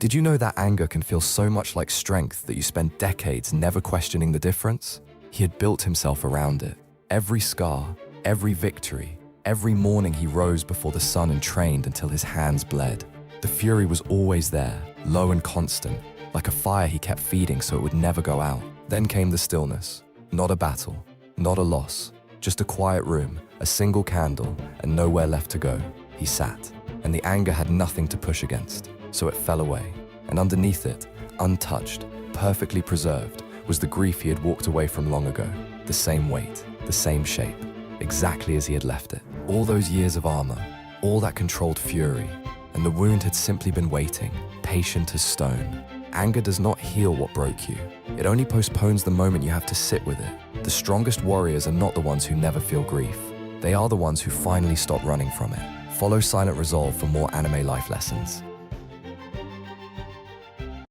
Did you know that anger can feel so much like strength that you spend decades never questioning the difference? He had built himself around it. Every scar, every victory, every morning he rose before the sun and trained until his hands bled. The fury was always there, low and constant, like a fire he kept feeding so it would never go out. Then came the stillness. Not a battle, not a loss, just a quiet room, a single candle, and nowhere left to go. He sat, and the anger had nothing to push against, so it fell away. And underneath it, untouched, perfectly preserved, was the grief he had walked away from long ago. The same weight, the same shape, exactly as he had left it. All those years of armor, all that controlled fury, and the wound had simply been waiting, patient as stone. Anger does not heal what broke you. It only postpones the moment you have to sit with it. The strongest warriors are not the ones who never feel grief. They are the ones who finally stop running from it. Follow Silent Resolve for more anime life lessons.